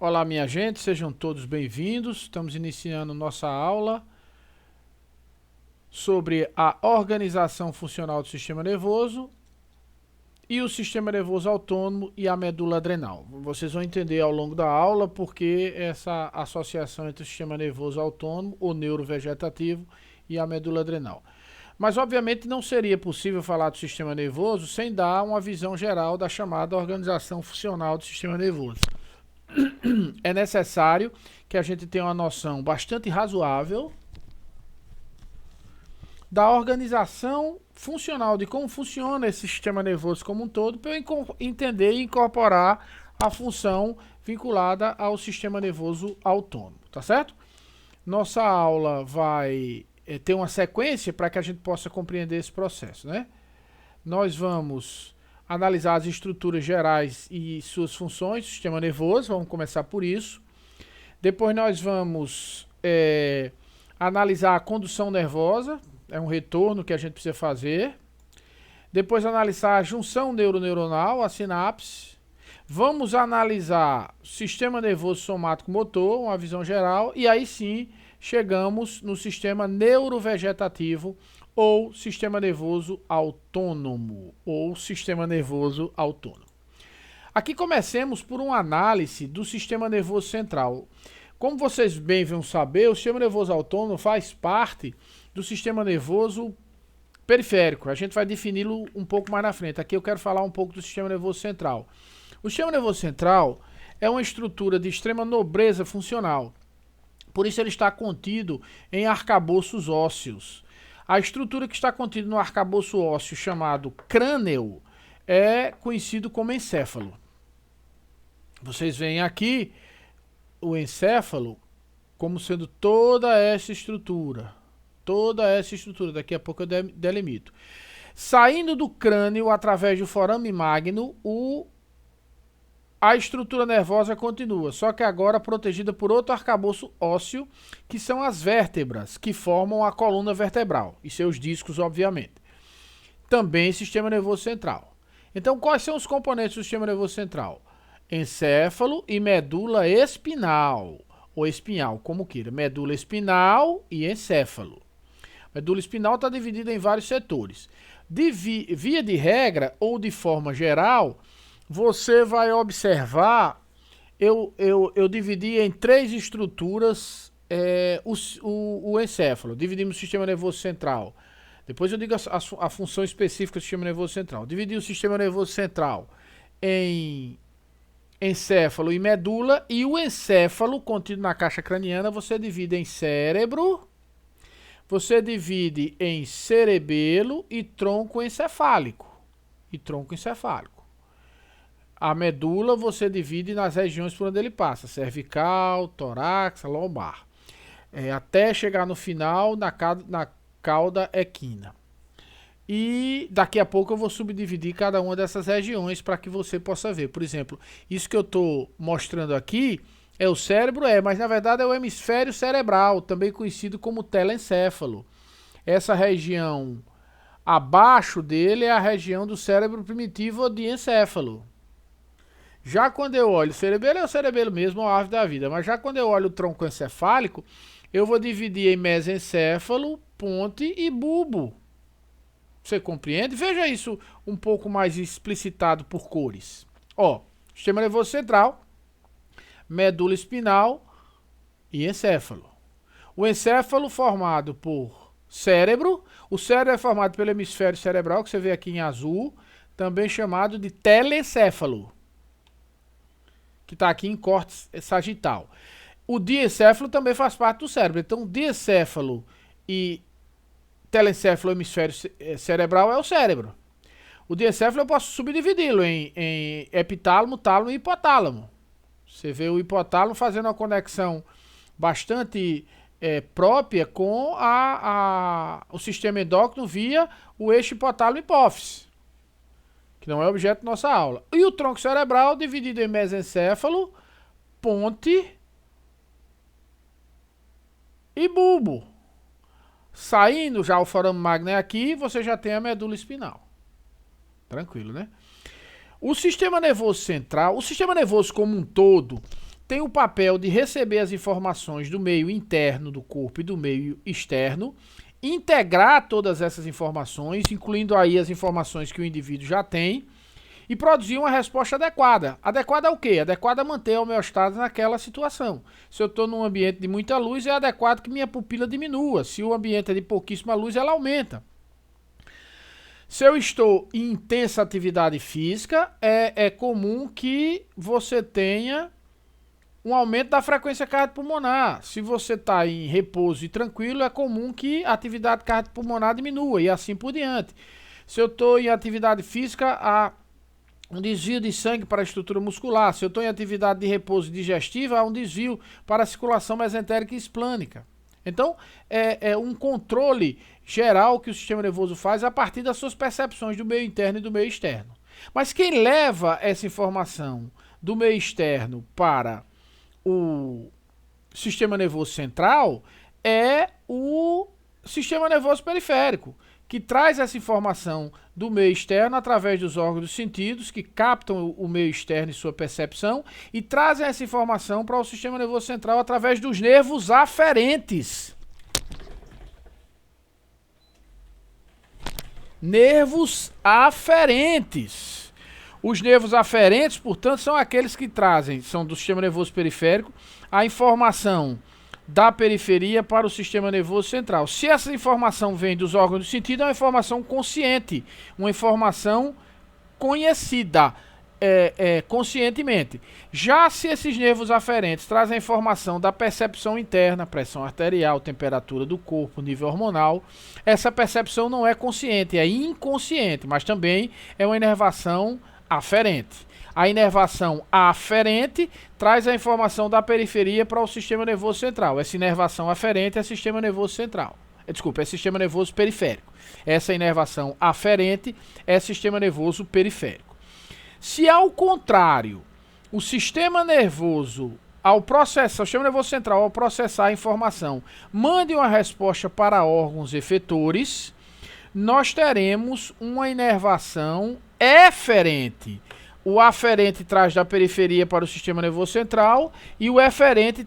Olá, minha gente, sejam todos bem-vindos. Estamos iniciando nossa aula sobre a organização funcional do sistema nervoso e o sistema nervoso autônomo e a medula adrenal. Vocês vão entender ao longo da aula porque essa associação entre o sistema nervoso autônomo, o neurovegetativo e a medula adrenal. Mas, obviamente, não seria possível falar do sistema nervoso sem dar uma visão geral da chamada organização funcional do sistema nervoso. É necessário que a gente tenha uma noção bastante razoável da organização funcional, de como funciona esse sistema nervoso como um todo, para eu entender e incorporar a função vinculada ao sistema nervoso autônomo, tá certo? Nossa aula vai ter uma sequência para que a gente possa compreender esse processo, né? Nós vamos analisar as estruturas gerais e suas funções do sistema nervoso, vamos começar por isso. Depois nós vamos analisar a condução nervosa, é um retorno que a gente precisa fazer. Depois analisar a junção neuroneuronal, a sinapse. Vamos analisar o sistema nervoso somático motor, uma visão geral, e aí sim chegamos no sistema neurovegetativo, ou sistema nervoso autônomo, Aqui comecemos por uma análise do sistema nervoso central. Como vocês bem vão saber, o sistema nervoso autônomo faz parte do sistema nervoso periférico. A gente vai defini-lo um pouco mais na frente. Aqui eu quero falar um pouco do sistema nervoso central. O sistema nervoso central é uma estrutura de extrema nobreza funcional. Por isso ele está contido em arcabouços ósseos. A estrutura que está contida no arcabouço ósseo chamado crânio é conhecido como encéfalo. Vocês veem aqui o encéfalo como sendo toda essa estrutura. Daqui a pouco eu delimito. Saindo do crânio através do forame magno, a estrutura nervosa continua, só que agora protegida por outro arcabouço ósseo, que são as vértebras, que formam a coluna vertebral, e seus discos, obviamente. Também sistema nervoso central. Então, quais são os componentes do sistema nervoso central? Encéfalo e medula espinal, ou espinhal, como queira. Medula espinal e encéfalo. Medula espinal está dividida em vários setores. Via de regra, ou de forma geral, você vai observar, eu dividi em três estruturas o encéfalo. Dividimos o sistema nervoso central. Depois eu digo a função específica do sistema nervoso central. Dividi o sistema nervoso central em encéfalo e medula, e o encéfalo contido na caixa craniana você divide em cérebro, você divide em cerebelo e tronco encefálico. A medula você divide nas regiões por onde ele passa, cervical, torácica, lombar, até chegar no final na cauda equina. E daqui a pouco eu vou subdividir cada uma dessas regiões para que você possa ver. Por exemplo, isso que eu estou mostrando aqui é o cérebro, mas na verdade é o hemisfério cerebral, também conhecido como telencéfalo. Essa região abaixo dele é a região do cérebro primitivo de encéfalo. Já quando eu olho o cerebelo, é o cerebelo mesmo, a ave da vida. Mas já quando eu olho o tronco encefálico, eu vou dividir em mesencéfalo, ponte e bulbo. Você compreende? Veja isso um pouco mais explicitado por cores. Sistema nervoso central, medula espinal e encéfalo. O encéfalo formado por cérebro. O cérebro é formado pelo hemisfério cerebral, que você vê aqui em azul, também chamado de telencéfalo, que está aqui em córtex sagital. O diencéfalo também faz parte do cérebro. Então, diencéfalo e telencéfalo, hemisfério cerebral, é o cérebro. O diencéfalo eu posso subdividi-lo em epitálamo, tálamo e hipotálamo. Você vê o hipotálamo fazendo uma conexão bastante própria com o sistema endócrino via o eixo hipotálamo-hipófise, que não é objeto da nossa aula. E o tronco cerebral dividido em mesencéfalo, ponte e bulbo. Saindo já o forame magno aqui, você já tem a medula espinal. Tranquilo, né? O sistema nervoso central, o sistema nervoso como um todo, tem o papel de receber as informações do meio interno do corpo e do meio externo, integrar todas essas informações, incluindo aí as informações que o indivíduo já tem, e produzir uma resposta adequada. Adequada ao quê? Adequada a manter a homeostase naquela situação. Se eu estou num ambiente de muita luz, é adequado que minha pupila diminua. Se o ambiente é de pouquíssima luz, ela aumenta. Se eu estou em intensa atividade física, é comum que você tenha um aumento da frequência cardiopulmonar. Se você está em repouso e tranquilo, é comum que a atividade cardiopulmonar diminua e assim por diante. Se eu estou em atividade física, há um desvio de sangue para a estrutura muscular. Se eu estou em atividade de repouso digestiva, há um desvio para a circulação mesentérica e esplânica. Então, é um controle geral que o sistema nervoso faz a partir das suas percepções do meio interno e do meio externo. Mas quem leva essa informação do meio externo para o sistema nervoso central é o sistema nervoso periférico, que traz essa informação do meio externo através dos órgãos dos sentidos, que captam o meio externo e sua percepção, e trazem essa informação para o sistema nervoso central através dos nervos aferentes. Nervos aferentes. Os nervos aferentes, portanto, são aqueles que trazem, são do sistema nervoso periférico, a informação da periferia para o sistema nervoso central. Se essa informação vem dos órgãos do sentido, é uma informação consciente, uma informação conhecida conscientemente. Já se esses nervos aferentes trazem a informação da percepção interna, pressão arterial, temperatura do corpo, nível hormonal, essa percepção não é consciente, é inconsciente, mas também é uma inervação aferente. A inervação aferente traz a informação da periferia para o sistema nervoso central. Essa inervação aferente é sistema nervoso central. Desculpa, é sistema nervoso periférico. Essa inervação aferente é sistema nervoso periférico. Se ao contrário, o sistema nervoso o sistema nervoso central ao processar a informação mande uma resposta para órgãos efetores, nós teremos uma inervação eferente. O aferente traz da periferia para o sistema nervoso central e o eferente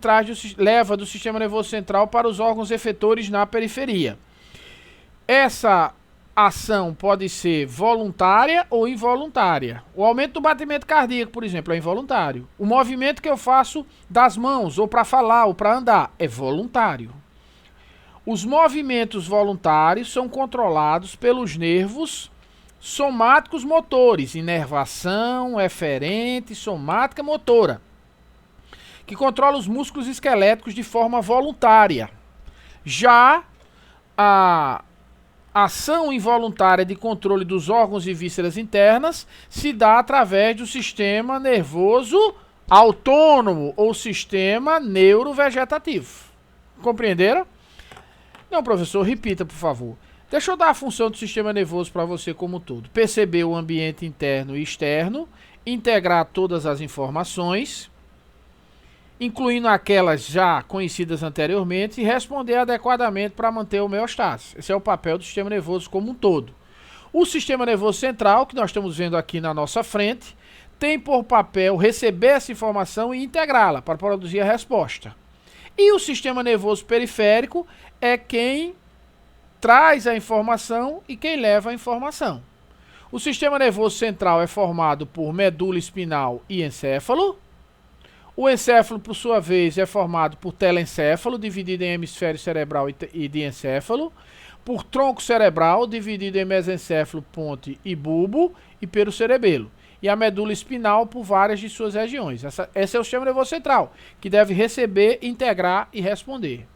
leva do sistema nervoso central para os órgãos efetores na periferia. Essa ação pode ser voluntária ou involuntária. O aumento do batimento cardíaco, por exemplo, é involuntário. O movimento que eu faço das mãos, ou para falar, ou para andar, é voluntário. Os movimentos voluntários são controlados pelos nervos somáticos motores, inervação, eferente, somática motora, que controla os músculos esqueléticos de forma voluntária. Já a ação involuntária de controle dos órgãos e vísceras internas se dá através do sistema nervoso autônomo ou sistema neurovegetativo. Compreenderam? Não, professor, repita, por favor. Deixa eu dar a função do sistema nervoso para você como um todo. Perceber o ambiente interno e externo, integrar todas as informações, incluindo aquelas já conhecidas anteriormente, e responder adequadamente para manter a homeostase. Esse é o papel do sistema nervoso como um todo. O sistema nervoso central, que nós estamos vendo aqui na nossa frente, tem por papel receber essa informação e integrá-la para produzir a resposta. E o sistema nervoso periférico é quem traz a informação e quem leva a informação. O sistema nervoso central é formado por medula espinal e encéfalo. O encéfalo, por sua vez, é formado por telencéfalo, dividido em hemisfério cerebral e diencéfalo, por tronco cerebral, dividido em mesencéfalo, ponte e bulbo, e perocerebelo. E a medula espinal por várias de suas regiões. Esse é o sistema nervoso central, que deve receber, integrar e responder.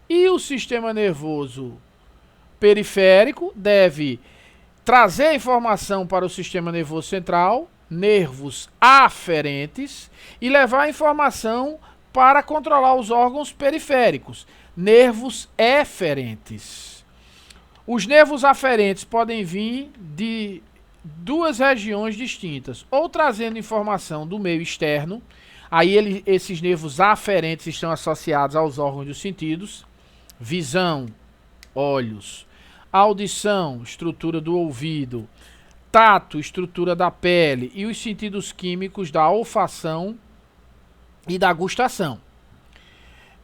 E o sistema nervoso periférico deve trazer a informação para o sistema nervoso central, nervos aferentes, e levar a informação para controlar os órgãos periféricos, nervos eferentes. Os nervos aferentes podem vir de duas regiões distintas, ou trazendo informação do meio externo, aí esses nervos aferentes estão associados aos órgãos dos sentidos, visão, olhos, audição, estrutura do ouvido, tato, estrutura da pele, e os sentidos químicos da olfação, e da gustação.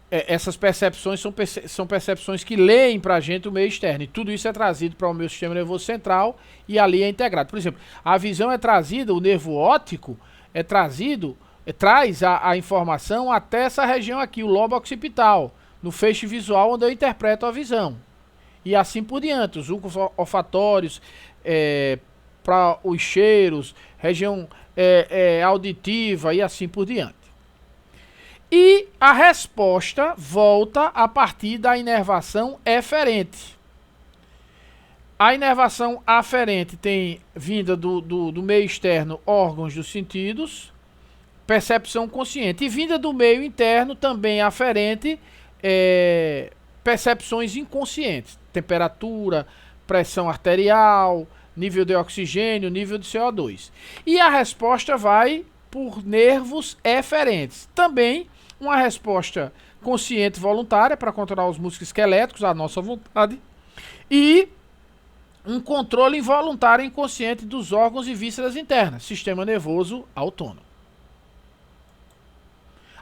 Essas percepções são percepções que leem para a gente o meio externo. E tudo isso é trazido para o meu sistema nervoso central e ali é integrado. Por exemplo, a visão é trazida, o nervo óptico é trazido, traz a informação até essa região aqui, o lobo occipital, no feixe visual onde eu interpreto a visão. E assim por diante, os hulcos olfatórios, para os cheiros, região auditiva e assim por diante. E a resposta volta a partir da inervação eferente. A inervação aferente tem vinda do meio externo, órgãos dos sentidos, percepção consciente. E vinda do meio interno, também aferente, percepções inconscientes. Temperatura, pressão arterial, nível de oxigênio, nível de CO2. E a resposta vai por nervos eferentes. Também uma resposta consciente voluntária para controlar os músculos esqueléticos, a nossa vontade, e um controle involuntário e inconsciente dos órgãos e vísceras internas, sistema nervoso autônomo.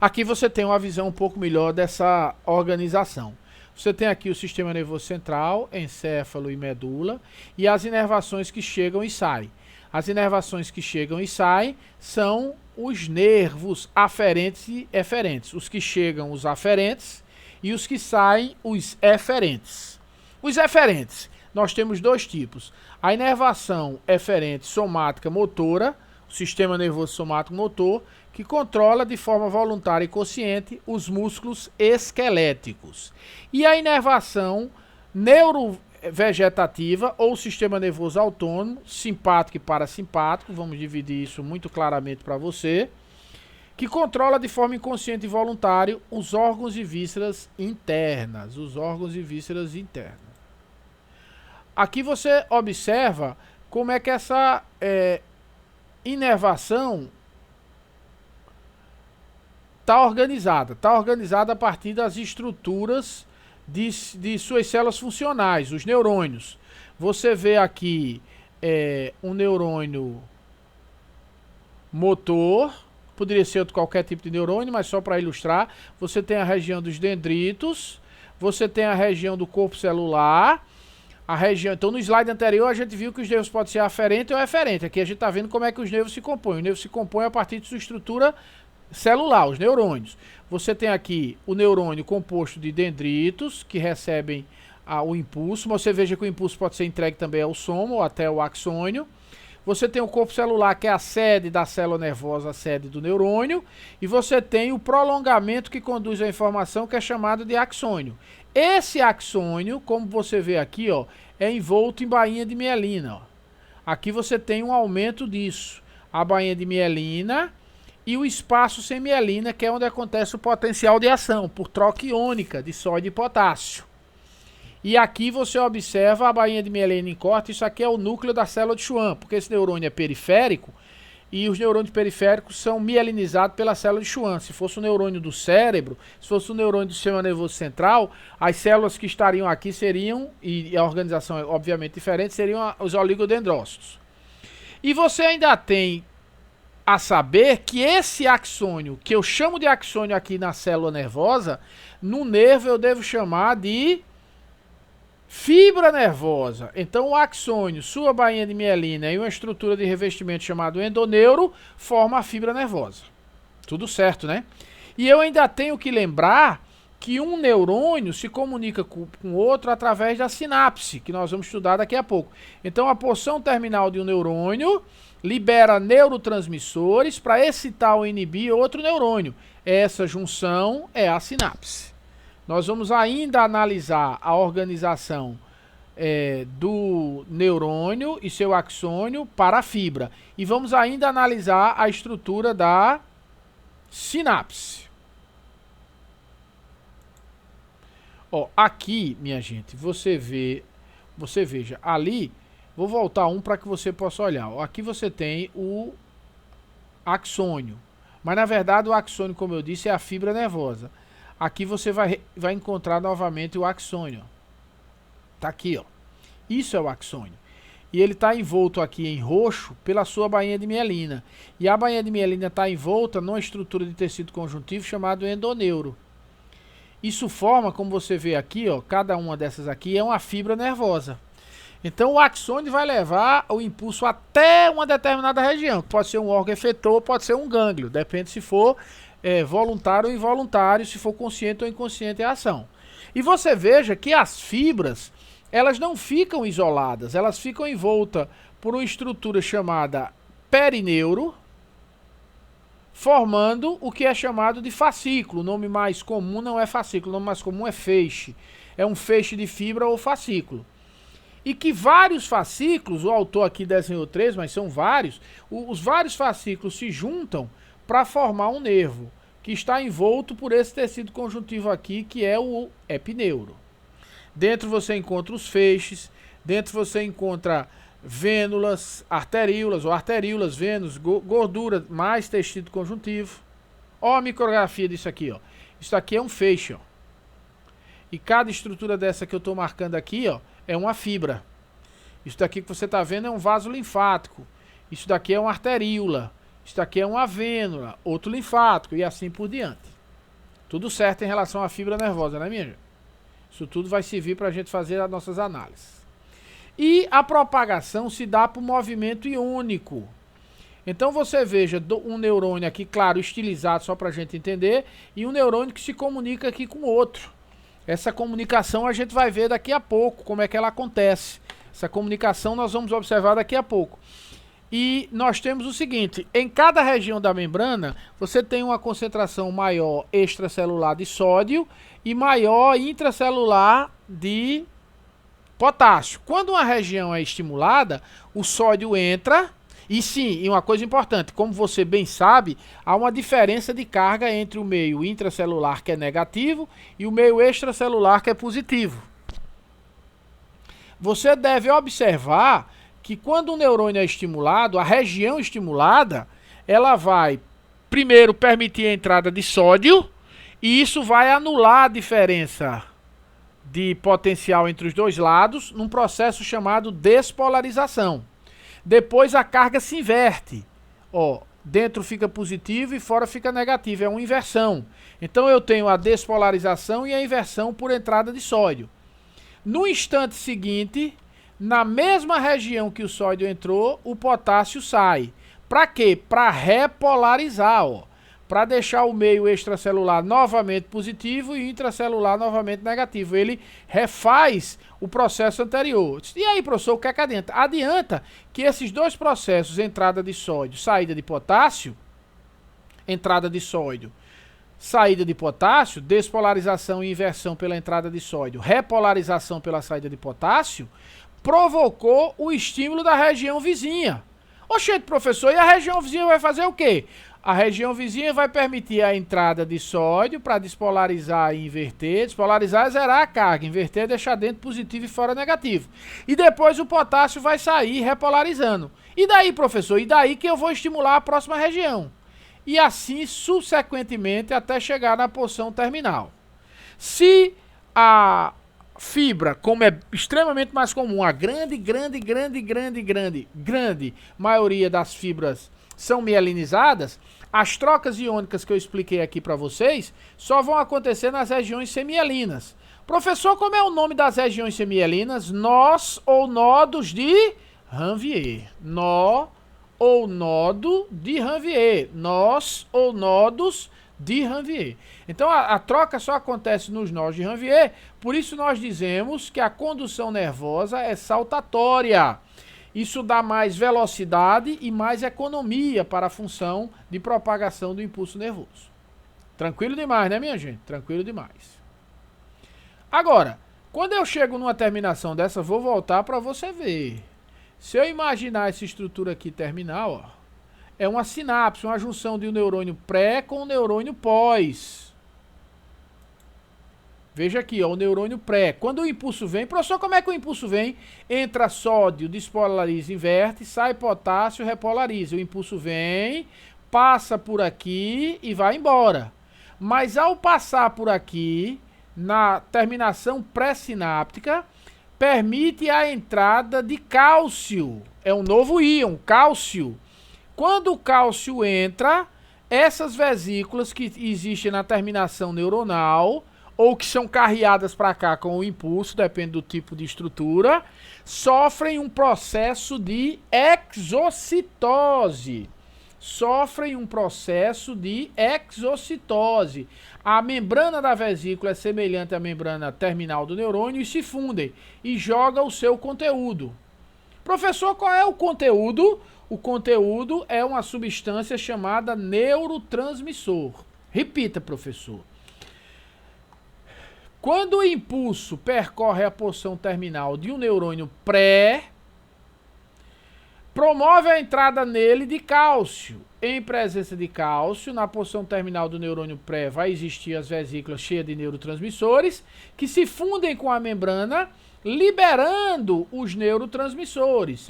Aqui você tem uma visão um pouco melhor dessa organização. Você tem aqui o sistema nervoso central, encéfalo e medula, e as inervações que chegam e saem. As inervações que chegam e saem são os nervos aferentes e eferentes. Os que chegam, os aferentes, e os que saem, os eferentes. Os eferentes, nós temos dois tipos. A inervação eferente somática motora, o sistema nervoso somático motor, que controla de forma voluntária e consciente os músculos esqueléticos. E a inervação neurovegetativa, ou sistema nervoso autônomo, simpático e parasimpático, vamos dividir isso muito claramente para você, que controla de forma inconsciente e voluntária os órgãos e vísceras internas. Os órgãos e vísceras internas. Aqui você observa como é que essa inervação está organizada. Está organizada a partir das estruturas de suas células funcionais, os neurônios. Você vê aqui um neurônio motor, poderia ser qualquer tipo de neurônio, mas só para ilustrar. Você tem a região dos dendritos, você tem a região do corpo celular, a região. Então no slide anterior a gente viu que os nervos podem ser aferente ou eferente. Aqui a gente está vendo como é que os nervos se compõem. Os nervos se compõem a partir de sua estrutura celular, os neurônios. Você tem aqui o neurônio composto de dendritos, que recebem o impulso. Você veja que o impulso pode ser entregue também ao soma ou até o axônio. Você tem o corpo celular, que é a sede da célula nervosa, a sede do neurônio. E você tem o prolongamento que conduz a informação, que é chamado de axônio. Esse axônio, como você vê aqui, ó, é envolto em bainha de mielina. Ó. Aqui você tem um aumento disso. A bainha de mielina e o espaço sem mielina, que é onde acontece o potencial de ação, por troca iônica de sódio e potássio. E aqui você observa a bainha de mielina em corte. Isso aqui é o núcleo da célula de Schwann, porque esse neurônio é periférico e os neurônios periféricos são mielinizados pela célula de Schwann. Se fosse um neurônio do cérebro, se fosse um neurônio do sistema nervoso central, as células que estariam aqui seriam, e a organização é obviamente diferente, seriam os oligodendrócitos. E você ainda tem a saber que esse axônio, que eu chamo de axônio aqui na célula nervosa, no nervo eu devo chamar de fibra nervosa. Então o axônio, sua bainha de mielina e uma estrutura de revestimento chamado endoneuro forma a fibra nervosa. Tudo certo, né? E eu ainda tenho que lembrar que um neurônio se comunica com outro através da sinapse, que nós vamos estudar daqui a pouco. Então a porção terminal de um neurônio libera neurotransmissores para excitar ou inibir outro neurônio. Essa junção é a sinapse. Nós vamos ainda analisar a organização do neurônio e seu axônio para a fibra. E vamos ainda analisar a estrutura da sinapse. Ó, aqui, minha gente, você veja, ali, vou voltar para que você possa olhar. Ó, aqui você tem o axônio. Mas na verdade o axônio, como eu disse, é a fibra nervosa. Aqui você vai encontrar novamente o axônio. Tá aqui, ó. Isso é o axônio. e ele está envolto aqui em roxo pela sua bainha de mielina. E a bainha de mielina está envolta numa estrutura de tecido conjuntivo chamado endoneuro. Isso forma, como você vê aqui, ó, cada uma dessas aqui é uma fibra nervosa. Então o axônio vai levar o impulso até uma determinada região. Pode ser um órgão efetor, pode ser um gânglio. Depende se for voluntário ou involuntário, se for consciente ou inconsciente a ação. E você veja que as fibras, elas não ficam isoladas. Elas ficam envoltas por uma estrutura chamada perineuro, formando o que é chamado de fascículo. O nome mais comum não é fascículo, o nome mais comum é feixe. É um feixe de fibra ou fascículo. E que vários fascículos, o autor aqui desenhou 3, mas são vários, os vários fascículos se juntam para formar um nervo, que está envolto por esse tecido conjuntivo aqui, que é o epineuro. Dentro você encontra os feixes, dentro você encontra vênulas, arteríolas ou arteríolas, vênus, gordura, mais tecido conjuntivo. Ó a micrografia disso aqui, ó. Isso aqui é um feixe, ó. E cada estrutura dessa que eu estou marcando aqui, ó, é uma fibra. Isso daqui que você está vendo é um vaso linfático. Isso daqui é uma arteríola. Isso daqui é uma vênula, outro linfático e assim por diante. Tudo certo em relação à fibra nervosa, né, minha gente? Isso tudo vai servir para a gente fazer as nossas análises. E a propagação se dá por movimento iônico. Então você veja um neurônio aqui, claro, estilizado só para a gente entender, e um neurônio que se comunica aqui com o outro. Essa comunicação a gente vai ver daqui a pouco, como é que ela acontece. Essa comunicação nós vamos observar daqui a pouco. E nós temos o seguinte, em cada região da membrana, você tem uma concentração maior extracelular de sódio e maior intracelular de potássio. Quando uma região é estimulada, o sódio entra, e sim, e uma coisa importante, como você bem sabe, há uma diferença de carga entre o meio intracelular, que é negativo, e o meio extracelular, que é positivo. Você deve observar que quando o neurônio é estimulado, a região estimulada, ela vai primeiro permitir a entrada de sódio, e isso vai anular a diferença de potencial entre os dois lados, num processo chamado despolarização. Depois a carga se inverte. Ó, dentro fica positivo e fora fica negativo. É uma inversão. Então eu tenho a despolarização e a inversão por entrada de sódio. No instante seguinte, na mesma região que o sódio entrou, o potássio sai. Para quê? Para repolarizar, ó. Para deixar o meio extracelular novamente positivo e o intracelular novamente negativo. Ele refaz o processo anterior. E aí, professor, o que é que adianta? Adianta que esses dois processos, entrada de sódio, saída de potássio, entrada de sódio, saída de potássio, despolarização e inversão pela entrada de sódio, repolarização pela saída de potássio, provocou o estímulo da região vizinha. Oxente, professor, e a região vizinha vai fazer o quê? A região vizinha vai permitir a entrada de sódio para despolarizar e inverter. Despolarizar é zerar a carga, inverter é deixar dentro positivo e fora negativo. E depois o potássio vai sair repolarizando. E daí, professor? E daí que eu vou estimular a próxima região. E assim subsequentemente até chegar na porção terminal. Se a fibra, como é extremamente mais comum, a grande maioria das fibras são mielinizadas, as trocas iônicas que eu expliquei aqui para vocês só vão acontecer nas regiões semielinas. Professor, como é o nome das regiões semielinas? Nós ou nodos de Ranvier. Nó ou nodo de Ranvier. Nós ou nodos de Ranvier. Então a troca só acontece nos nós de Ranvier, por isso nós dizemos que a condução nervosa é saltatória. Isso dá mais velocidade e mais economia para a função de propagação do impulso nervoso. Tranquilo demais, né, minha gente? Tranquilo demais. Agora, quando eu chego numa terminação dessa, vou voltar para você ver. Se eu imaginar essa estrutura aqui terminal, ó, é uma sinapse, uma junção de um neurônio pré com um neurônio pós. Veja aqui, ó, o neurônio pré. Quando o impulso vem, professor, como é que o impulso vem? Entra sódio, despolariza, inverte, sai potássio, repolariza. O impulso vem, passa por aqui e vai embora. Mas ao passar por aqui, na terminação pré-sináptica, permite a entrada de cálcio. É um novo íon, cálcio. Quando o cálcio entra, essas vesículas que existem na terminação neuronal, ou que são carreadas para cá com o impulso, depende do tipo de estrutura, sofrem um processo de exocitose. A membrana da vesícula é semelhante à membrana terminal do neurônio e se fundem e joga o seu conteúdo. Professor, qual é o conteúdo? O conteúdo é uma substância chamada neurotransmissor. Repita, professor. Quando o impulso percorre a porção terminal de um neurônio pré, promove a entrada nele de cálcio. Em presença de cálcio, na porção terminal do neurônio pré vai existir as vesículas cheias de neurotransmissores que se fundem com a membrana, liberando os neurotransmissores,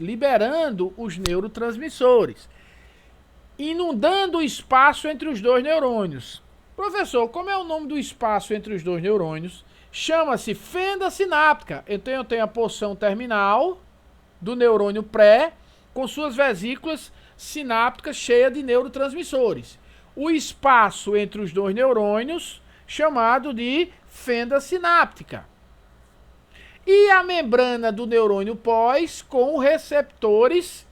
inundando o espaço entre os dois neurônios. Professor, como é o nome do espaço entre os dois neurônios? Chama-se fenda sináptica. Então eu tenho a porção terminal do neurônio pré com suas vesículas sinápticas cheias de neurotransmissores. O espaço entre os dois neurônios, chamado de fenda sináptica. E a membrana do neurônio pós com receptores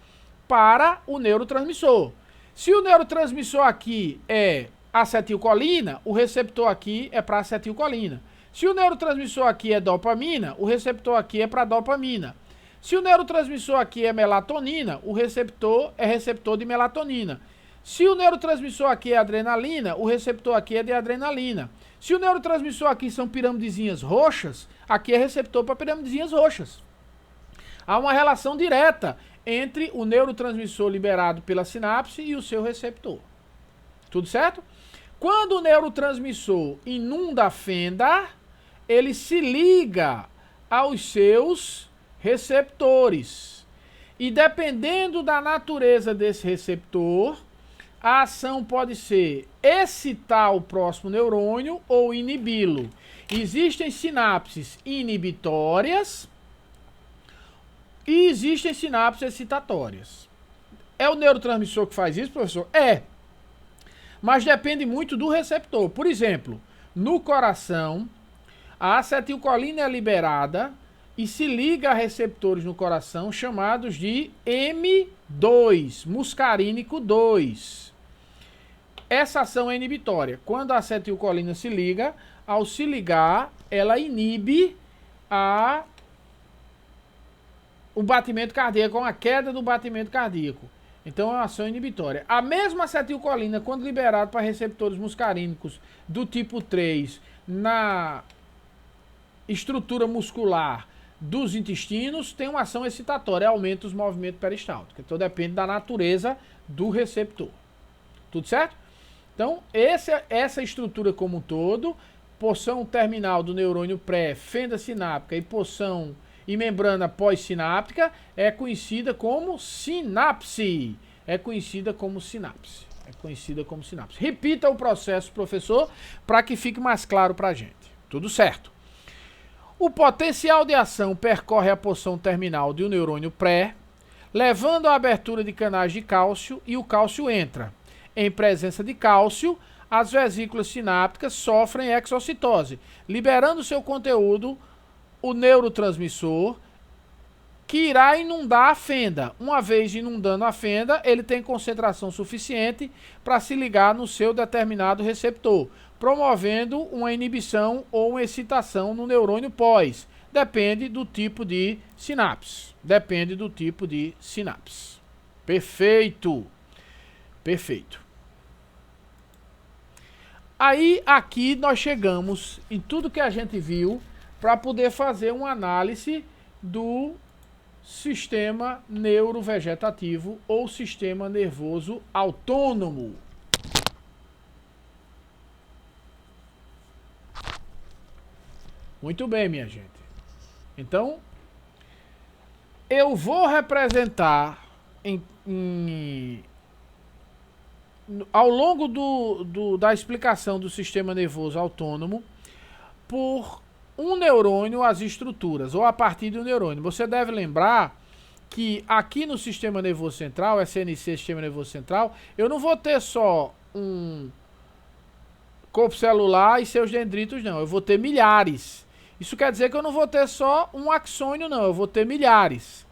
para o neurotransmissor. Se o neurotransmissor aqui é acetilcolina, o receptor aqui é para acetilcolina. Se o neurotransmissor aqui é dopamina, o receptor aqui é para dopamina. Se o neurotransmissor aqui é melatonina, o receptor é receptor de melatonina. Se o neurotransmissor aqui é adrenalina, o receptor aqui é de adrenalina. Se o neurotransmissor aqui são piramidezinhas roxas, aqui é receptor para piramidezinhas roxas. Há uma relação direta entre o neurotransmissor liberado pela sinapse e o seu receptor. Tudo certo? Quando o neurotransmissor inunda a fenda, ele se liga aos seus receptores. E dependendo da natureza desse receptor, a ação pode ser excitar o próximo neurônio ou inibi-lo. Existem sinapses inibitórias e existem sinapses excitatórias. É o neurotransmissor que faz isso, professor? É. Mas depende muito do receptor. Por exemplo, no coração, a acetilcolina é liberada e se liga a receptores no coração chamados de M2, muscarínico 2. Essa ação é inibitória. Quando a acetilcolina se liga, ao se ligar, ela inibe o batimento cardíaco, a queda do batimento cardíaco. Então é uma ação inibitória. A mesma acetilcolina, quando liberada para receptores muscarínicos do tipo 3 na estrutura muscular dos intestinos, tem uma ação excitatória, aumenta os movimentos peristálticos. Então depende da natureza do receptor. Tudo certo? Então, essa estrutura como um todo, porção terminal do neurônio pré, fenda sináptica e porção e membrana pós-sináptica, é conhecida como sinapse. Repita o processo, professor, para que fique mais claro para a gente. Tudo certo? O potencial de ação percorre a porção terminal de um neurônio pré, levando à abertura de canais de cálcio e o cálcio entra. Em presença de cálcio, as vesículas sinápticas sofrem exocitose, liberando seu conteúdo, o neurotransmissor, que irá inundar a fenda. Uma vez inundando a fenda, ele tem concentração suficiente para se ligar no seu determinado receptor, promovendo uma inibição ou uma excitação no neurônio pós. Depende do tipo de sinapse. Perfeito. Aí, aqui nós chegamos em tudo que a gente viu para poder fazer uma análise do sistema neurovegetativo ou sistema nervoso autônomo. Muito bem, minha gente. Então, eu vou representar ao longo da explicação do sistema nervoso autônomo por um neurônio as estruturas, ou a partir de um neurônio. Você deve lembrar que aqui no sistema nervoso central, SNC, sistema nervoso central, eu não vou ter só um corpo celular e seus dendritos, não. Eu vou ter milhares. Isso quer dizer que eu não vou ter só um axônio, não. Eu vou ter milhares.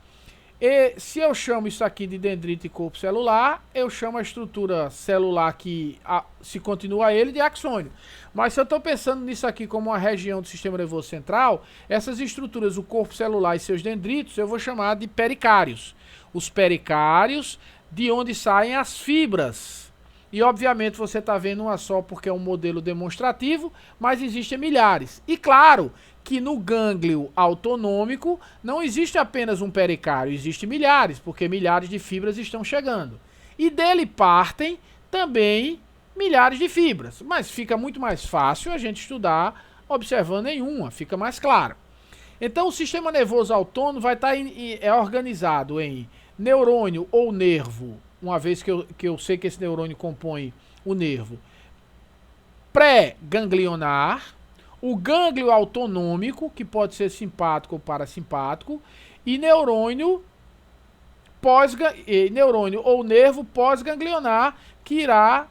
E se eu chamo isso aqui de dendrito e corpo celular, eu chamo a estrutura celular que se continua a ele de axônio. Mas se eu estou pensando nisso aqui como uma região do sistema nervoso central, essas estruturas, o corpo celular e seus dendritos, eu vou chamar de pericários. Os pericários, de onde saem as fibras. E obviamente você está vendo uma só porque é um modelo demonstrativo, mas existem milhares. E claro que no gânglio autonômico não existe apenas um pericário, existem milhares, porque milhares de fibras estão chegando. E dele partem também milhares de fibras, mas fica muito mais fácil a gente estudar observando em uma, fica mais claro. Então o sistema nervoso autônomo vai estar organizado em neurônio ou nervo, uma vez que eu sei que esse neurônio compõe o nervo pré-ganglionar, o gânglio autonômico, que pode ser simpático ou parasimpático, e neurônio ou nervo pós-ganglionar, que irá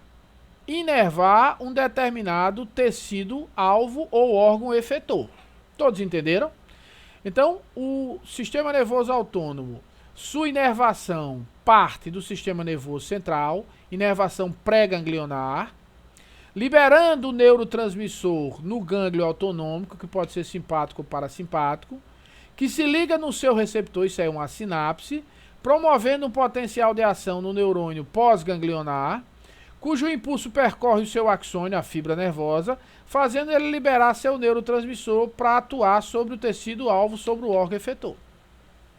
inervar um determinado tecido alvo ou órgão efetor. Todos entenderam? Então, o sistema nervoso autônomo, sua inervação parte do sistema nervoso central, inervação pré-ganglionar, liberando o neurotransmissor no gânglio autonômico, que pode ser simpático ou parasimpático, que se liga no seu receptor, isso é uma sinapse, promovendo um potencial de ação no neurônio pós-ganglionar, cujo impulso percorre o seu axônio, a fibra nervosa, fazendo ele liberar seu neurotransmissor para atuar sobre o tecido alvo, sobre o órgão efetor.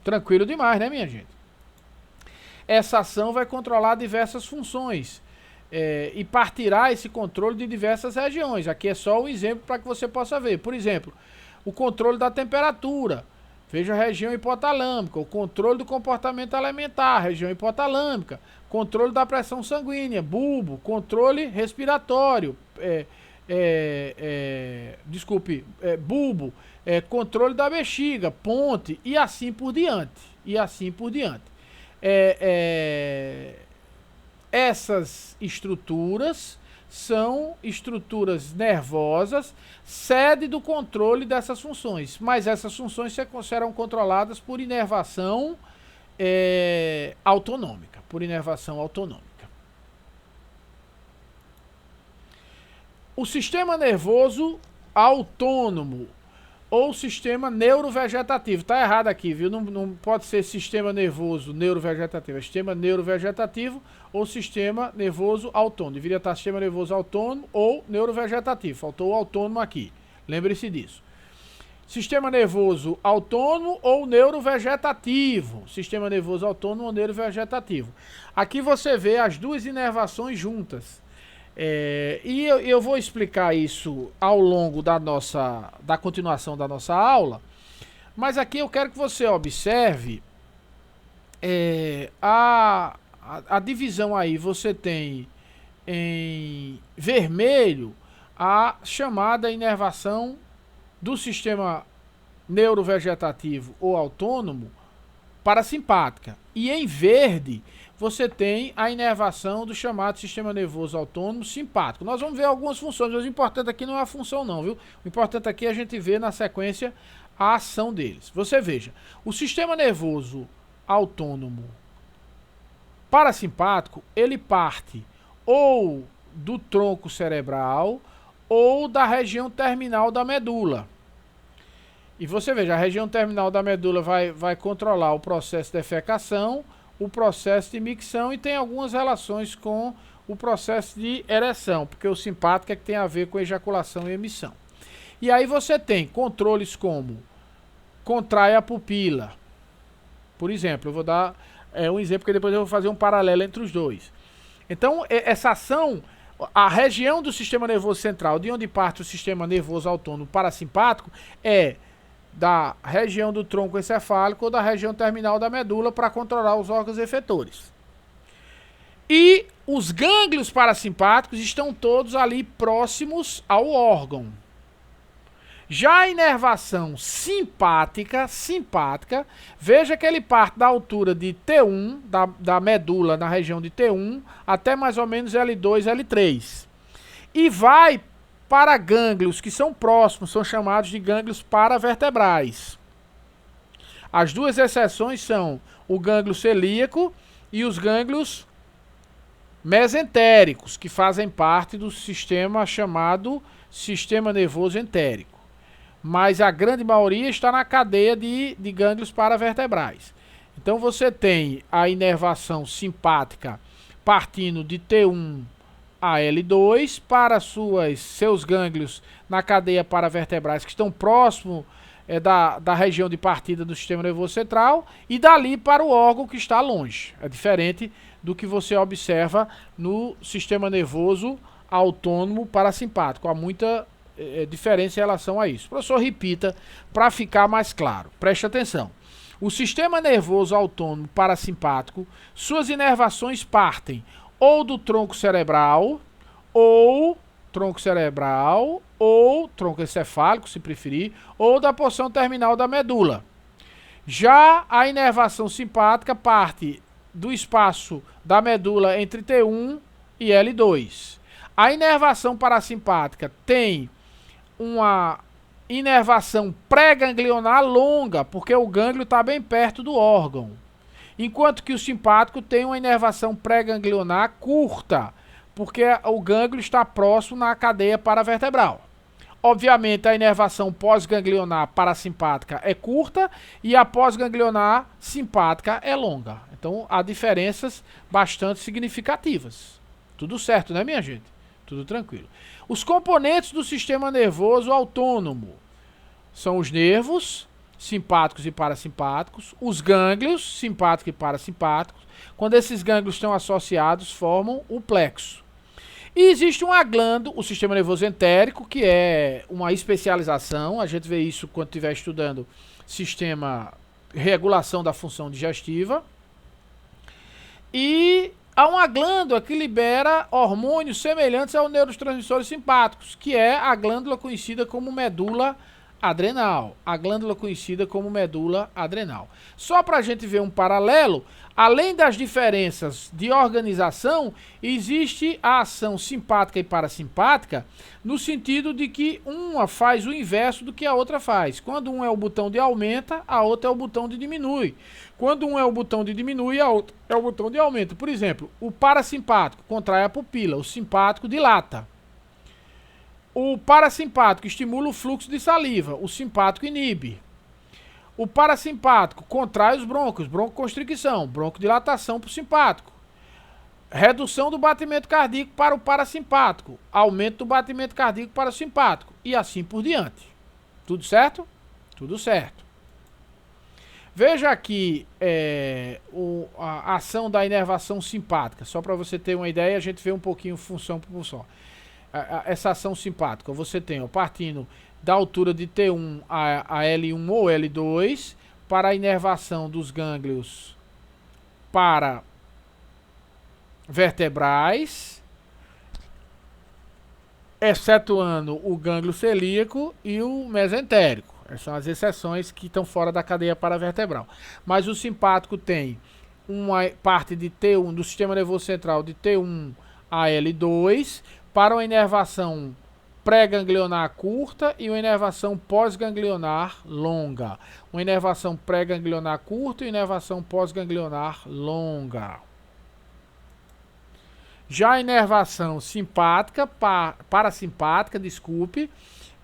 Tranquilo demais, né, minha gente? Essa ação vai controlar diversas funções e partirá esse controle de diversas regiões. Aqui é só um exemplo para que você possa ver. Por exemplo, o controle da temperatura. Veja a região hipotalâmica, o controle do comportamento alimentar, região hipotalâmica, controle da pressão sanguínea, bulbo, controle respiratório, bulbo, controle da bexiga, ponte e assim por diante. E assim por diante. Essas estruturas são estruturas nervosas, sede do controle dessas funções, mas essas funções serão controladas por inervação autonômica, O sistema nervoso autônomo ou sistema neurovegetativo. Tá errado aqui, viu? Não pode ser sistema nervoso neurovegetativo. É sistema neurovegetativo ou sistema nervoso autônomo. Deveria estar sistema nervoso autônomo ou neurovegetativo. Faltou o autônomo aqui. Lembre-se disso. Sistema nervoso autônomo ou neurovegetativo. Sistema nervoso autônomo ou neurovegetativo. Aqui você vê as duas inervações juntas. E eu vou explicar isso ao longo da continuação da nossa aula, mas aqui eu quero que você observe a divisão aí. Você tem em vermelho a chamada inervação do sistema neurovegetativo ou autônomo parasimpática, e em verde você tem a inervação do chamado sistema nervoso autônomo simpático. Nós vamos ver algumas funções, mas o importante aqui não é a função não, viu? O importante aqui é a gente ver na sequência a ação deles. Você veja, o sistema nervoso autônomo parasimpático, ele parte ou do tronco cerebral ou da região terminal da medula. E você veja, a região terminal da medula vai controlar o processo de defecação, o processo de micção e tem algumas relações com o processo de ereção, porque o simpático é que tem a ver com ejaculação e emissão. E aí você tem controles como contrai a pupila. Por exemplo, eu vou dar um exemplo, porque depois eu vou fazer um paralelo entre os dois. Então, essa ação, a região do sistema nervoso central, de onde parte o sistema nervoso autônomo parasimpático, é da região do tronco encefálico ou da região terminal da medula para controlar os órgãos efetores. E os gânglios parasimpáticos estão todos ali próximos ao órgão. Já a inervação simpática, veja que ele parte da altura de T1, da medula na região de T1, até mais ou menos L2, L3. E vai para gânglios que são próximos, são chamados de gânglios paravertebrais. As duas exceções são o gânglio celíaco e os gânglios mesentéricos, que fazem parte do sistema chamado sistema nervoso entérico. Mas a grande maioria está na cadeia de gânglios paravertebrais. Então você tem a inervação simpática partindo de T1 a L2 para seus gânglios na cadeia paravertebrais que estão próximo da região de partida do sistema nervoso central e dali para o órgão que está longe. É diferente do que você observa no sistema nervoso autônomo parasimpático. Há muita diferença em relação a isso. Professor, repita para ficar mais claro. Preste atenção. O sistema nervoso autônomo parasimpático, suas inervações partem ou do tronco cerebral, ou tronco encefálico, se preferir, ou da porção terminal da medula. Já a inervação simpática parte do espaço da medula entre T1 e L2. A inervação parasimpática tem uma inervação pré-ganglionar longa, porque o gânglio está bem perto do órgão. Enquanto que o simpático tem uma inervação pré-ganglionar curta, porque o gânglio está próximo na cadeia paravertebral. Obviamente, a inervação pós-ganglionar parasimpática é curta e a pós-ganglionar simpática é longa. Então, há diferenças bastante significativas. Tudo certo, né, minha gente? Tudo tranquilo. Os componentes do sistema nervoso autônomo são os nervos, simpáticos e parasimpáticos, os gânglios, simpáticos e parasimpáticos. Quando esses gânglios estão associados, formam o plexo. E existe uma glândula, o sistema nervoso entérico, que é uma especialização. A gente vê isso quando estiver estudando sistema regulação da função digestiva. E há uma glândula que libera hormônios semelhantes aos neurotransmissores simpáticos, que é a glândula conhecida como medula adrenal. A glândula conhecida como medula adrenal. Só para a gente ver um paralelo, além das diferenças de organização, existe a ação simpática e parasimpática, no sentido de que uma faz o inverso do que a outra faz. Quando um é o botão de aumenta, a outra é o botão de diminui. Quando um é o botão de diminui, a outra é o botão de aumenta. Por exemplo, o parasimpático contrai a pupila, o simpático dilata. O parasimpático estimula o fluxo de saliva, o simpático inibe. O parasimpático contrai os brônquios, broncoconstricção, broncodilatação para o simpático. Redução do batimento cardíaco para o parasimpático, aumento do batimento cardíaco para o simpático e assim por diante. Tudo certo? Tudo certo. Veja aqui a ação da inervação simpática, só para você ter uma ideia, a gente vê um pouquinho função por função. Essa ação simpática, você tem, partindo da altura de T1 a L1 ou L2, para a inervação dos gânglios para vertebrais, excetuando o gânglio celíaco e o mesentérico. Essas são as exceções que estão fora da cadeia paravertebral. Mas o simpático tem uma parte de T1 do sistema nervoso central de T1 a L2 para uma inervação pré-ganglionar curta e uma inervação pós-ganglionar longa. Uma inervação pré-ganglionar curta e inervação pós-ganglionar longa. Já a inervação simpática, parasimpática,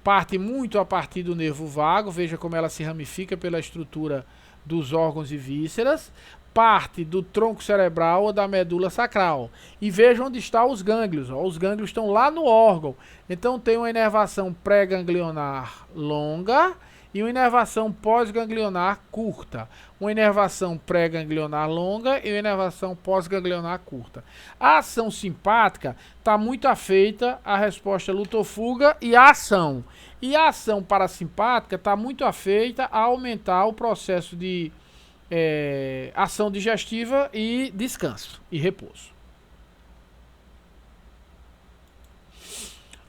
parte muito a partir do nervo vago, veja como ela se ramifica pela estrutura dos órgãos e vísceras, parte do tronco cerebral ou da medula sacral. E veja onde estão os gânglios. Os gânglios estão lá no órgão. Então tem uma inervação pré-ganglionar longa e uma inervação pós-ganglionar curta. Uma inervação pré-ganglionar longa e uma inervação pós-ganglionar curta. A ação simpática está muito afeita à resposta luto-fuga e à ação. E a ação parasimpática está muito afeita a aumentar o processo de ação digestiva e descanso e repouso.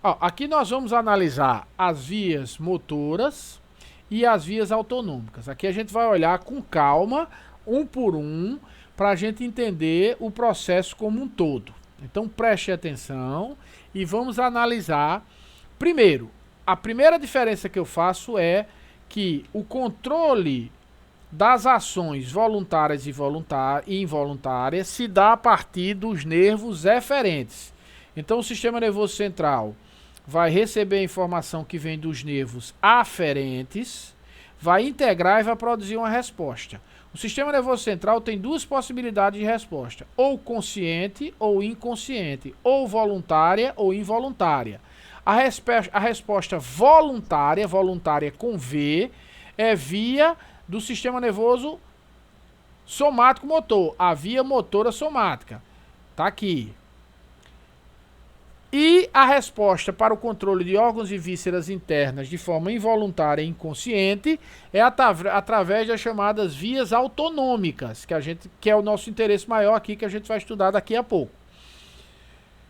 Ó, aqui nós vamos analisar as vias motoras e as vias autonômicas. Aqui a gente vai olhar com calma, um por um, para a gente entender o processo como um todo. Então preste atenção e vamos analisar. Primeiro, a primeira diferença que eu faço é que o controle das ações voluntárias e involuntárias se dá a partir dos nervos eferentes. Então o sistema nervoso central vai receber a informação que vem dos nervos aferentes, vai integrar e vai produzir uma resposta. O sistema nervoso central tem duas possibilidades de resposta, ou consciente ou inconsciente, ou voluntária ou involuntária. A resposta voluntária com V, é via do sistema nervoso somático motor, a via motora somática. Tá aqui. E a resposta para o controle de órgãos e vísceras internas de forma involuntária e inconsciente é através das chamadas vias autonômicas, que é o nosso interesse maior aqui, que a gente vai estudar daqui a pouco.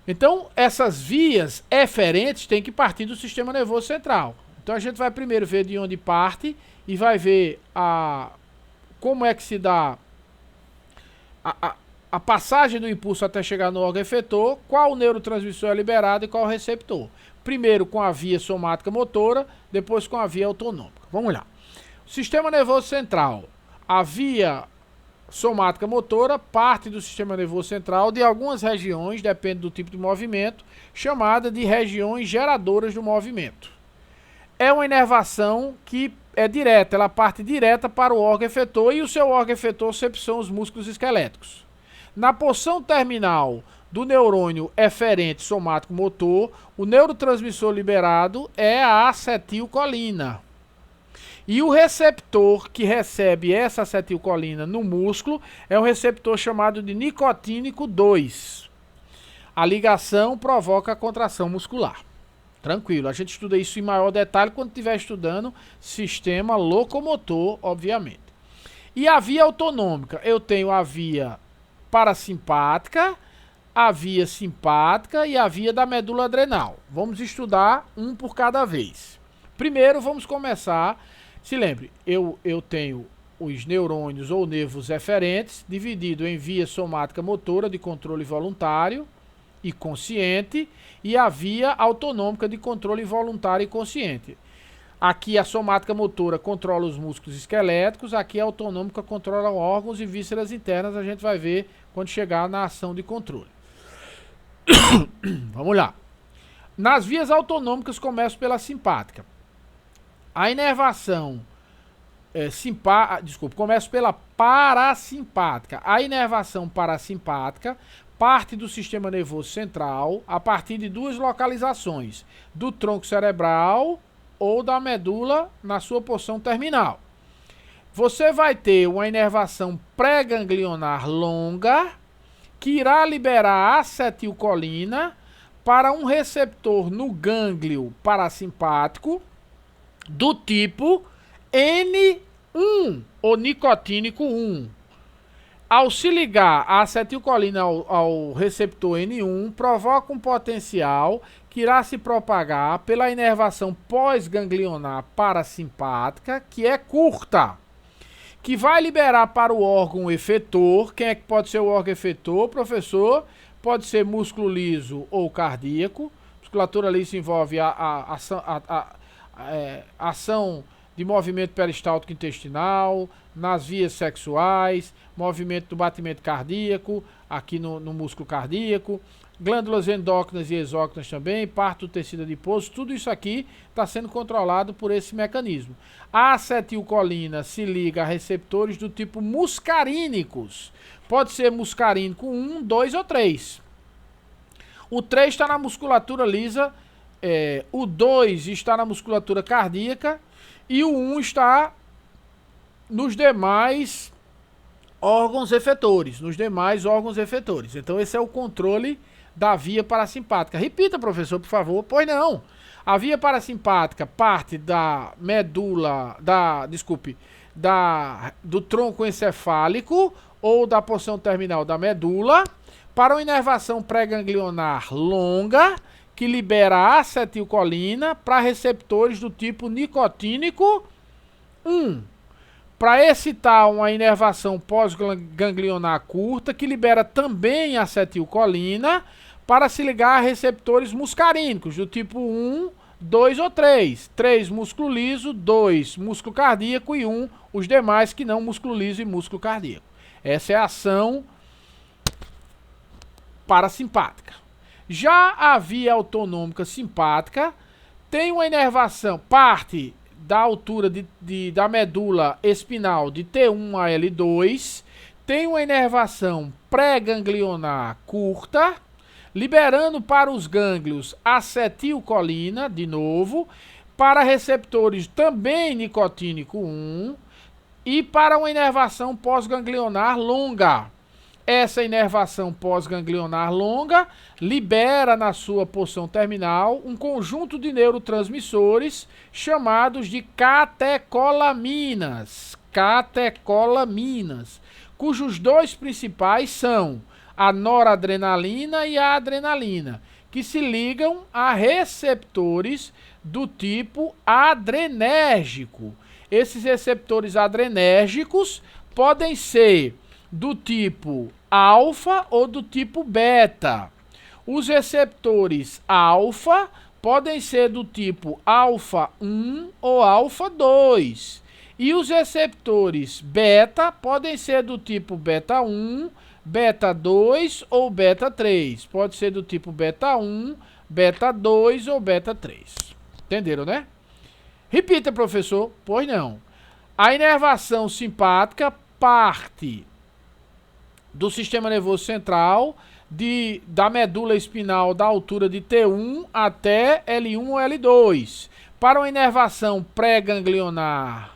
Então, essas vias eferentes têm que partir do sistema nervoso central. Então, a gente vai primeiro ver de onde parte e vai ver como é que se dá a passagem do impulso até chegar no órgão efetor, qual neurotransmissor é liberado e qual o receptor. Primeiro com a via somática motora, depois com a via autonômica. Vamos lá. Sistema nervoso central. A via somática motora parte do sistema nervoso central de algumas regiões, depende do tipo de movimento, chamada de regiões geradoras do movimento. É uma inervação que é direta, ela parte direta para o órgão efetor e o seu órgão efetor sempre são os músculos esqueléticos. Na porção terminal do neurônio eferente somático motor, o neurotransmissor liberado é a acetilcolina. E o receptor que recebe essa acetilcolina no músculo é um receptor chamado de nicotínico 2. A ligação provoca a contração muscular. Tranquilo, a gente estuda isso em maior detalhe quando estiver estudando sistema locomotor, obviamente. E a via autonômica, eu tenho a via parasimpática, a via simpática e a via da medula adrenal. Vamos estudar um por cada vez. Primeiro vamos começar, se lembre, eu tenho os neurônios ou nervos eferentes dividido em via somática motora de controle voluntário e consciente e a via autonômica de controle voluntário e consciente. Aqui a somática motora controla os músculos esqueléticos, aqui a autonômica controla órgãos e vísceras internas, a gente vai ver quando chegar na ação de controle. Vamos lá. Nas vias autonômicas começo pela simpática. A inervação começo pela parasimpática. A inervação parasimpática parte do sistema nervoso central a partir de duas localizações, do tronco cerebral ou da medula na sua porção terminal. Você vai ter uma inervação pré-ganglionar longa que irá liberar acetilcolina para um receptor no gânglio parasimpático do tipo N1 ou nicotínico 1. Ao se ligar a acetilcolina ao receptor N1, provoca um potencial que irá se propagar pela inervação pós-ganglionar parasimpática, que é curta, que vai liberar para o órgão efetor. Quem é que pode ser o órgão efetor, professor? Pode ser músculo liso ou cardíaco. Musculatura lisa envolve a ação de movimento peristáltico intestinal, nas vias sexuais, movimento do batimento cardíaco, aqui no músculo cardíaco, glândulas endócrinas e exócrinas também, parte do tecido adiposo, tudo isso aqui está sendo controlado por esse mecanismo. A acetilcolina se liga a receptores do tipo muscarínicos. Pode ser muscarínico 1, 2 ou 3. O 3 está na musculatura lisa, o 2 está na musculatura cardíaca e o 1 está nos demais órgãos efetores, Então esse é o controle da via parasimpática. Repita, professor, por favor. Pois não. A via parasimpática parte da medula, do tronco encefálico ou da porção terminal da medula para uma inervação pré-ganglionar longa que libera acetilcolina para receptores do tipo nicotínico 1. Para excitar uma inervação pós-ganglionar curta, que libera também acetilcolina para se ligar a receptores muscarínicos do tipo 1, 2 ou 3. 3 músculo liso, 2 músculo cardíaco e 1 os demais que não músculo liso e músculo cardíaco. Essa é a ação parasimpática. Já a via autonômica simpática tem uma inervação, parte da altura da medula espinal de T1 a L2, tem uma inervação pré-ganglionar curta, liberando para os gânglios acetilcolina, de novo, para receptores também nicotínico 1 e para uma inervação pós-ganglionar longa. Essa inervação pós-ganglionar longa libera na sua porção terminal um conjunto de neurotransmissores chamados de catecolaminas, cujos dois principais são a noradrenalina e a adrenalina, que se ligam a receptores do tipo adrenérgico. Esses receptores adrenérgicos podem ser do tipo alfa ou do tipo beta. Os receptores alfa podem ser do tipo alfa 1 ou alfa 2. E os receptores beta podem ser do tipo beta 1, beta 2 ou beta 3. Pode ser do tipo beta 1, beta 2 ou beta 3. Entenderam, né? Repita, professor. Pois não. A inervação simpática parte do sistema nervoso central, da medula espinal da altura de T1 até L1 ou L2, para uma inervação pré-ganglionar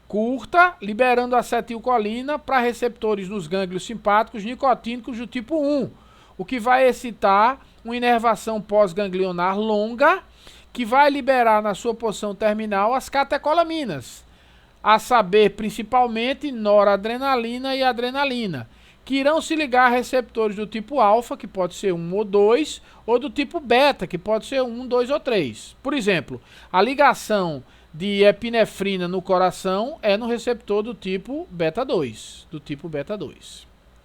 curta, liberando acetilcolina para receptores nos gânglios simpáticos nicotínicos do tipo 1, o que vai excitar uma inervação pós-ganglionar longa, que vai liberar na sua porção terminal as catecolaminas, a saber, principalmente, noradrenalina e adrenalina, que irão se ligar a receptores do tipo alfa, que pode ser 1 ou 2, ou do tipo beta, que pode ser 1, 2 ou 3. Por exemplo, a ligação de epinefrina no coração é no receptor do tipo beta 2,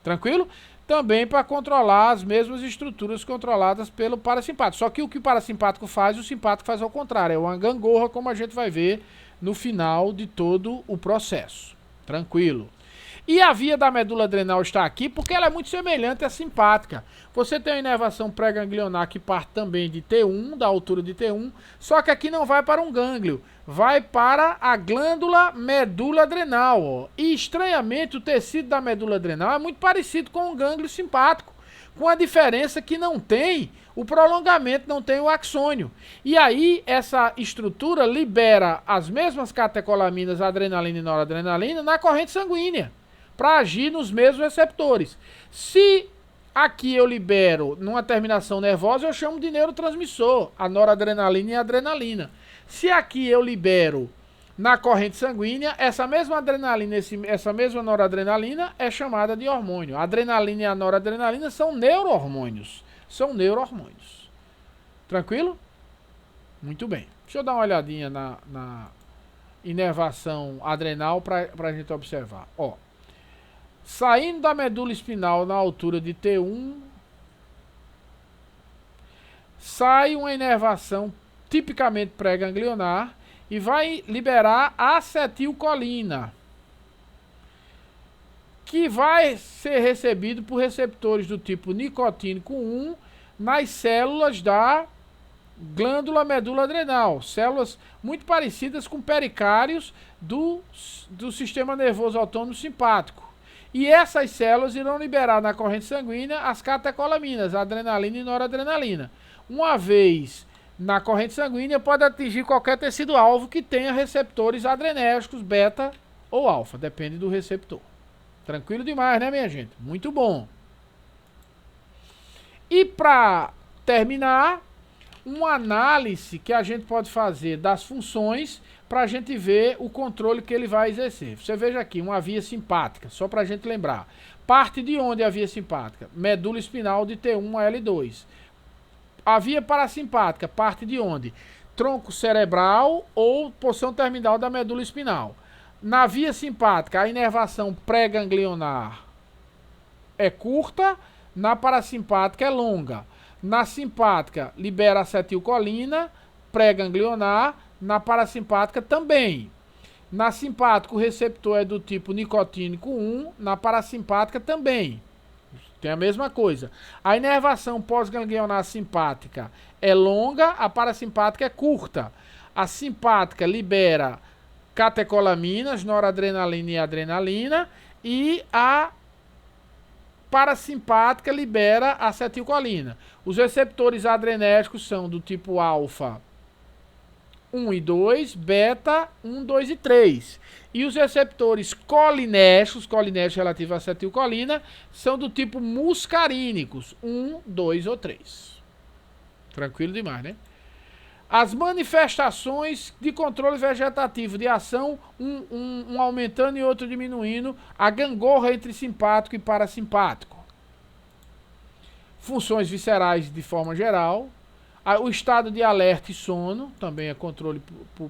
Tranquilo? Também para controlar as mesmas estruturas controladas pelo parasimpático. Só que o que o parasimpático faz, o simpático faz ao contrário. É uma gangorra, como a gente vai ver no final de todo o processo. Tranquilo. E a via da medula adrenal está aqui porque ela é muito semelhante à simpática. Você tem a inervação pré-ganglionar que parte também de T1, da altura de T1, só que aqui não vai para um gânglio, vai para a glândula medula adrenal. Ó. E estranhamente o tecido da medula adrenal é muito parecido com o gânglio simpático, com a diferença que não tem o prolongamento, não tem o axônio. E aí essa estrutura libera as mesmas catecolaminas, adrenalina e noradrenalina, na corrente sanguínea, para agir nos mesmos receptores. Se aqui eu libero numa terminação nervosa, eu chamo de neurotransmissor, a noradrenalina e a adrenalina. Se aqui eu libero na corrente sanguínea, essa mesma adrenalina, essa mesma noradrenalina é chamada de hormônio. A adrenalina e a noradrenalina são neurohormônios. Tranquilo? Muito bem. Deixa eu dar uma olhadinha na inervação adrenal para a gente observar. Ó. Saindo da medula espinal na altura de T1, sai uma inervação tipicamente pré-ganglionar e vai liberar acetilcolina, que vai ser recebido por receptores do tipo nicotínico 1 nas células da glândula medula adrenal, células muito parecidas com pericários do sistema nervoso autônomo simpático. E essas células irão liberar na corrente sanguínea as catecolaminas, adrenalina e noradrenalina. Uma vez na corrente sanguínea, pode atingir qualquer tecido-alvo que tenha receptores adrenérgicos, beta ou alfa, depende do receptor. Tranquilo demais, né, minha gente? Muito bom. E para terminar, uma análise que a gente pode fazer das funções para a gente ver o controle que ele vai exercer. Você veja aqui, uma via simpática, só para a gente lembrar. Parte de onde é a via simpática? Medula espinal de T1 a L2. A via parasimpática parte de onde? Tronco cerebral ou porção terminal da medula espinal. Na via simpática, a inervação pré-ganglionar é curta, na parasimpática é longa. Na simpática, libera acetilcolina, pré-ganglionar, na parasimpática também. Na simpática, o receptor é do tipo nicotínico 1, na parasimpática também. Tem a mesma coisa. A inervação pós-ganglionar simpática é longa, a parasimpática é curta. A simpática libera catecolaminas, noradrenalina e adrenalina, e a parasimpática libera acetilcolina. Os receptores adrenérgicos são do tipo alfa 1 e 2, beta 1, 2 e 3. E os receptores colinérgicos relativos à acetilcolina, são do tipo muscarínicos, 1, 2 ou 3. Tranquilo demais, né? As manifestações de controle vegetativo de ação, um aumentando e outro diminuindo, a gangorra entre simpático e parasimpático. Funções viscerais de forma geral. O estado de alerta e sono, também é controle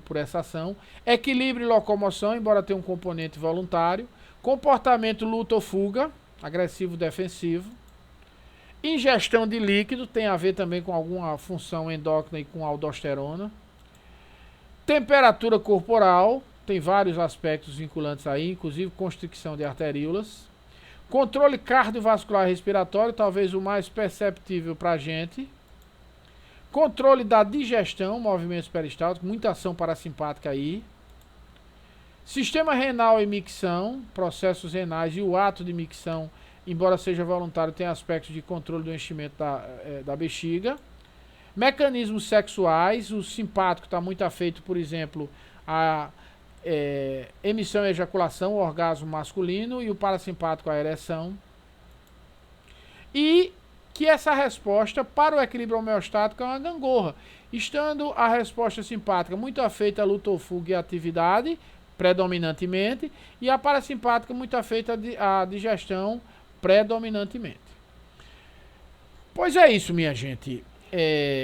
por essa ação. Equilíbrio e locomoção, embora tenha um componente voluntário. Comportamento luta ou fuga, agressivo defensivo. Ingestão de líquido, tem a ver também com alguma função endócrina e com aldosterona. Temperatura corporal, tem vários aspectos vinculantes aí, inclusive constricção de arteríolas. Controle cardiovascular e respiratório, talvez o mais perceptível para a gente. Controle da digestão, movimentos peristálticos, muita ação parasimpática aí. Sistema renal e micção, processos renais e o ato de micção, embora seja voluntário, tem aspectos de controle do enchimento da bexiga. Mecanismos sexuais, o simpático está muito afeito, por exemplo, a emissão e ejaculação, o orgasmo masculino, e o parasimpático a ereção. E que essa resposta para o equilíbrio homeostático é uma gangorra, estando a resposta simpática muito afeita à luta ou fuga e atividade, predominantemente, e a parasimpática muito afeita à digestão, predominantemente. Pois é isso, minha gente.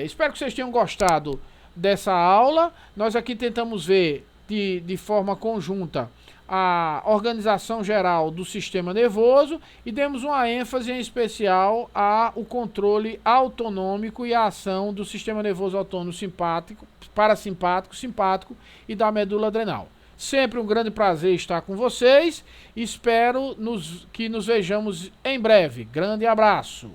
Espero que vocês tenham gostado dessa aula. Nós aqui tentamos ver de forma conjunta a organização geral do sistema nervoso e demos uma ênfase em especial ao controle autonômico e a ação do sistema nervoso autônomo simpático, parasimpático, simpático e da medula adrenal. Sempre um grande prazer estar com vocês. Espero que nos vejamos em breve. Grande abraço.